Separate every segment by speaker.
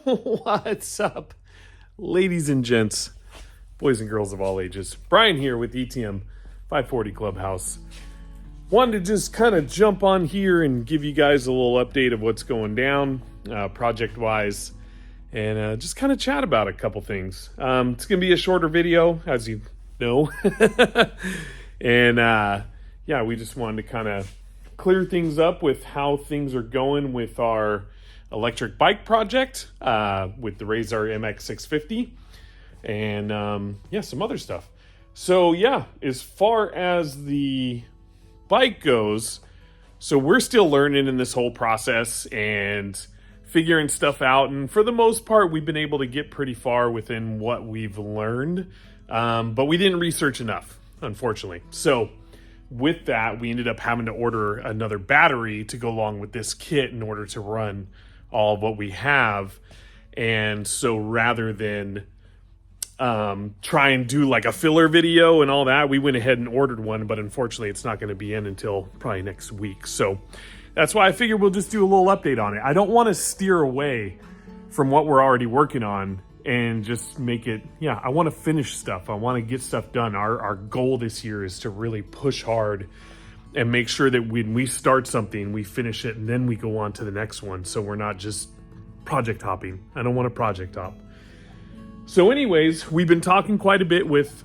Speaker 1: What's up, ladies and gents, boys and girls of all ages? Brian here with ETM 540 Clubhouse. Wanted to just kind of jump on here and give you guys a little update of what's going down project-wise, and just kind of chat about a couple things. It's going to be a shorter video, as you know. And yeah, we just wanted to kind of clear things up with how things are going with our electric bike project with the Razor MX650 and yeah, some other stuff. So yeah, as far as the bike goes, so we're still learning in this whole process and figuring stuff out, and for the most part we've been able to get pretty far within what we've learned, but we didn't research enough, unfortunately. So with that, we ended up having to order another battery to go along with this kit in order to run all of what we have. And so rather than try and do like a filler video and all that, we went ahead and ordered one, but unfortunately it's not going to be in until probably next week. So that's why I figured we'll just do a little update on it. I don't want to steer away from what we're already working on and just make it, yeah, I want to finish stuff. I want to get stuff done. Our goal this year is to really push hard and make sure that when we start something, we finish it and then we go on to the next one. So we're not just project hopping. I don't want to project hop. So anyways, we've been talking quite a bit with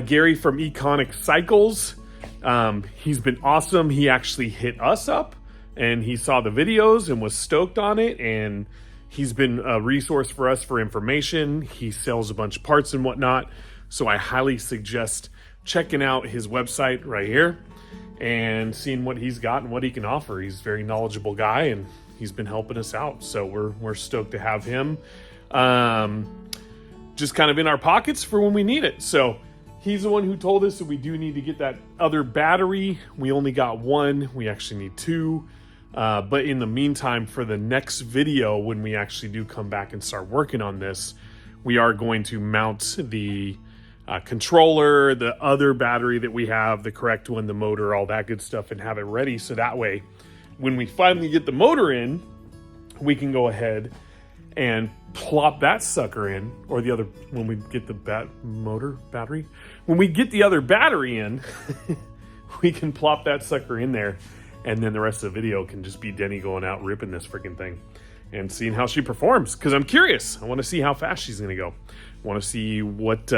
Speaker 1: Gary from Econic Cycles. He's been awesome. He actually hit us up and he saw the videos and was stoked on it. And he's been a resource for us for information. He sells a bunch of parts and whatnot. So I highly suggest checking out his website right here and seeing what he's got and what he can offer. He's a very knowledgeable guy and he's been helping us out. So we're stoked to have him just kind of in our pockets for when we need it. So he's the one who told us that we do need to get that other battery. We only got one. We actually need two. But in the meantime, for the next video, when we actually do come back and start working on this, we are going to mount the controller, the other battery that we have, the correct one, the motor, all that good stuff, and have it ready. So that way, when we finally get the motor in, we can go ahead and plop that sucker in, or the other, when we get the battery, when we get the other battery in, we can plop that sucker in there. And then the rest of the video can just be Denny going out ripping this freaking thing and seeing how she performs. Because I'm curious. I want to see how fast she's going to go. I want to see what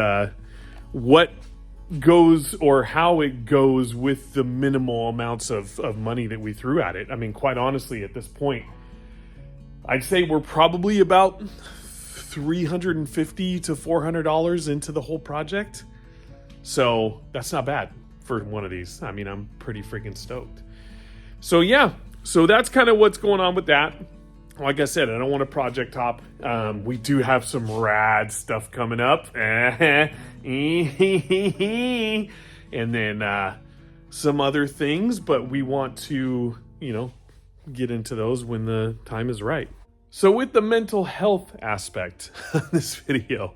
Speaker 1: goes, or how it goes with the minimal amounts of money that we threw at it. I mean, quite honestly, at this point, I'd say we're probably about $350 to $400 into the whole project. So that's not bad for one of these. I mean, I'm pretty freaking stoked. So yeah, so that's kind of what's going on with that. Like I said, I don't want to project hop. We do have some rad stuff coming up. And then some other things, but we want to, get into those when the time is right. So with the mental health aspect of this video,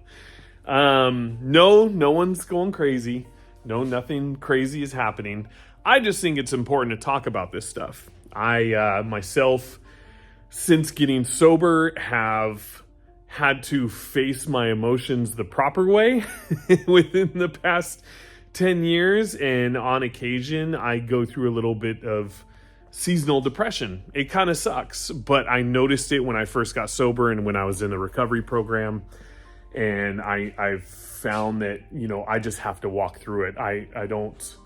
Speaker 1: no one's going crazy. No, nothing crazy is happening. I just think it's important to talk about this stuff. I, myself, since getting sober, have had to face my emotions the proper way within the past 10 years. And on occasion, I go through a little bit of seasonal depression. It kind of sucks, but I noticed it when I first got sober and when I was in the recovery program. And I've found that, I just have to walk through it. I don't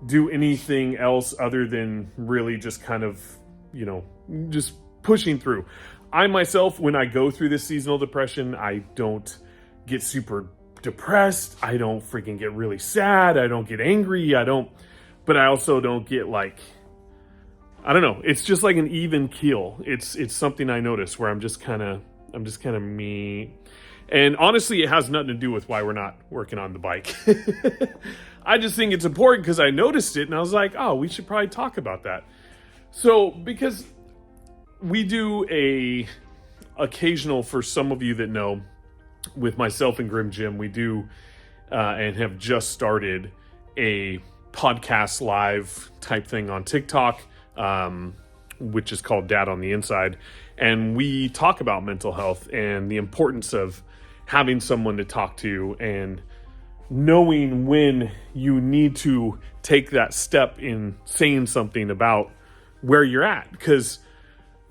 Speaker 1: do anything else other than really just kind of, just pushing through. I myself, when I go through this seasonal depression, I don't get super depressed. I don't freaking get really sad. I don't get angry. But I also don't get like, I don't know. It's just like an even keel. It's something I notice where I'm just kind of me. And honestly, it has nothing to do with why we're not working on the bike. I just think it's important because I noticed it and I was like, oh, we should probably talk about that. So, because we do a occasional, for some of you that know, with myself and Grim Jim, we do and have just started a podcast live type thing on TikTok, which is called Dad on the Inside. And we talk about mental health and the importance of having someone to talk to and knowing when you need to take that step in saying something about where you're at. Because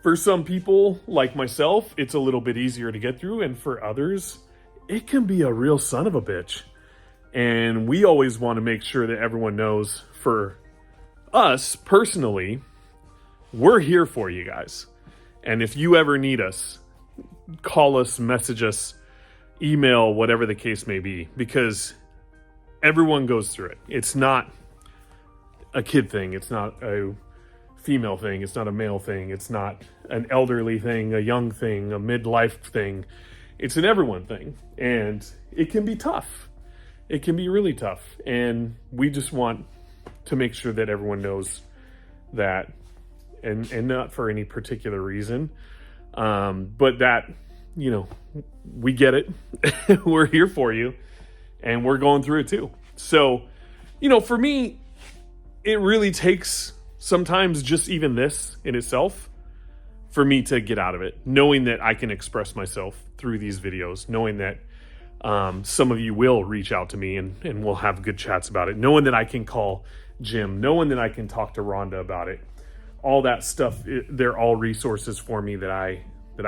Speaker 1: for some people like myself, it's a little bit easier to get through. And for others, it can be a real son of a bitch. And we always want to make sure that everyone knows, for us personally, we're here for you guys. And if you ever need us, call us, message us, email, whatever the case may be, because everyone goes through it. It's not a kid thing. It's not a female thing. It's not a male thing. It's not an elderly thing, a young thing, a midlife thing. It's an everyone thing. And it can be tough. It can be really tough. And we just want to make sure that everyone knows that, and not for any particular reason, but that, you know, we get it. We're here for you, and we're going through it too. So, you know, for me, it really takes sometimes just even this in itself for me to get out of it, knowing that I can express myself through these videos, knowing that some of you will reach out to me and we'll have good chats about it, knowing that I can call Jim, knowing that I can talk to Rhonda about it. All that stuff, they're all resources for me that I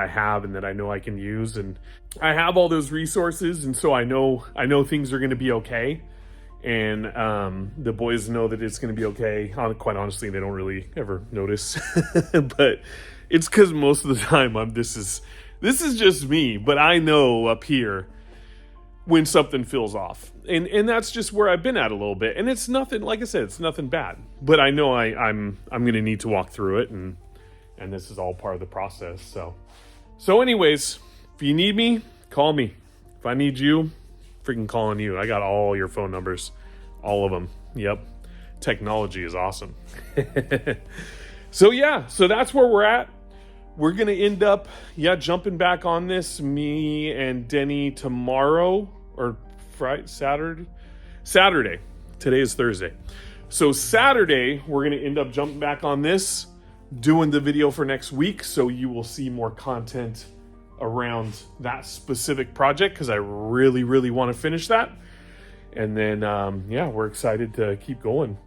Speaker 1: have and that I know I can use. And I have all those resources, and so I know things are going to be okay. And the boys know that it's going to be okay. Quite honestly, they don't really ever notice. But it's because most of the time this is just me. But I know up here when something feels off. And that's just where I've been at a little bit. And it's nothing, like I said, it's nothing bad. But I know I'm going to need to walk through it, and this is all part of the process. So anyways, if you need me, call me. If I need you, freaking calling you. I got all your phone numbers, all of them. Yep. Technology is awesome. So that's where we're at. We're going to end up, jumping back on this, me and Denny tomorrow, or Friday, Saturday. Today is Thursday. So Saturday, we're going to end up jumping back on this, doing the video for next week. So you will see more content around that specific project, because I really, really want to finish that. And then, we're excited to keep going.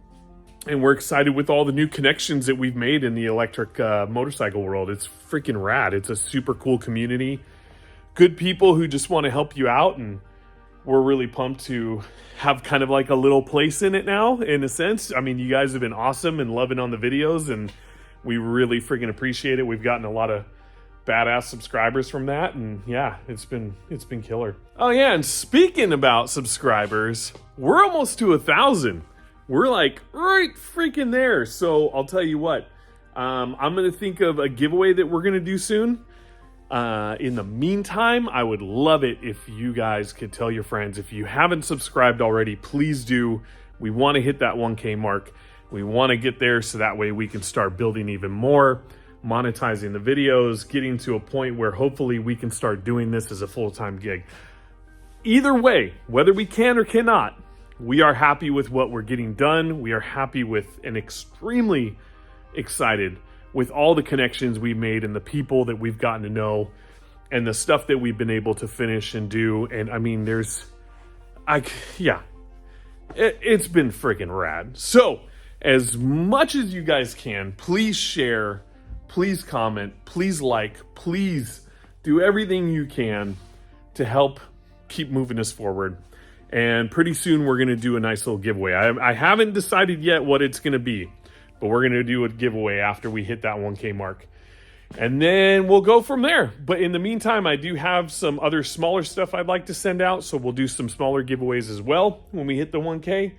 Speaker 1: And we're excited with all the new connections that we've made in the electric motorcycle world. It's freaking rad. It's a super cool community. Good people who just want to help you out. And we're really pumped to have kind of like a little place in it now, in a sense. I mean, you guys have been awesome and loving on the videos, and we really freaking appreciate it. We've gotten a lot of badass subscribers from that. And it's been killer. Oh yeah. And speaking about subscribers, we're almost to 1,000. We're like right freaking there. So I'll tell you what, I'm going to think of a giveaway that we're going to do soon. In the meantime, I would love it if you guys could tell your friends. If you haven't subscribed already, please do. We want to hit that 1K mark. We want to get there so that way we can start building even more, monetizing the videos, getting to a point where hopefully we can start doing this as a full-time gig. Either way, whether we can or cannot, we are happy with what we're getting done. We are happy with and extremely excited with all the connections we've made and the people that we've gotten to know and the stuff that we've been able to finish and do. And I mean, it's been freaking rad. So as much as you guys can, please share, please comment, please like, please do everything you can to help keep moving us forward. And pretty soon we're going to do a nice little giveaway. I haven't decided yet what it's going to be, but we're going to do a giveaway after we hit that 1K mark. And then we'll go from there. But in the meantime, I do have some other smaller stuff I'd like to send out. So we'll do some smaller giveaways as well when we hit the 1K.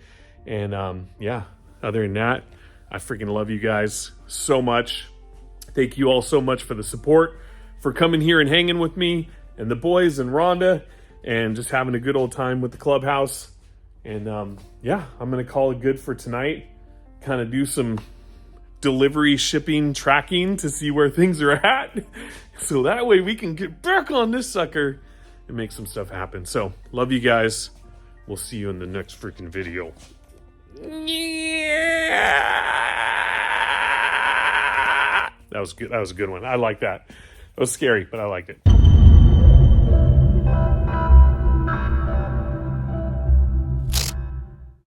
Speaker 1: And other than that, I freaking love you guys so much. Thank you all so much for the support, for coming here and hanging with me and the boys and Rhonda, and just having a good old time with the Clubhouse. And I'm going to call it good for tonight. Kind of do some delivery, shipping, tracking to see where things are at. So that way we can get back on this sucker and make some stuff happen. So love you guys. We'll see you in the next freaking video. That was good. That was a good one. I like that. It was scary, but I liked it.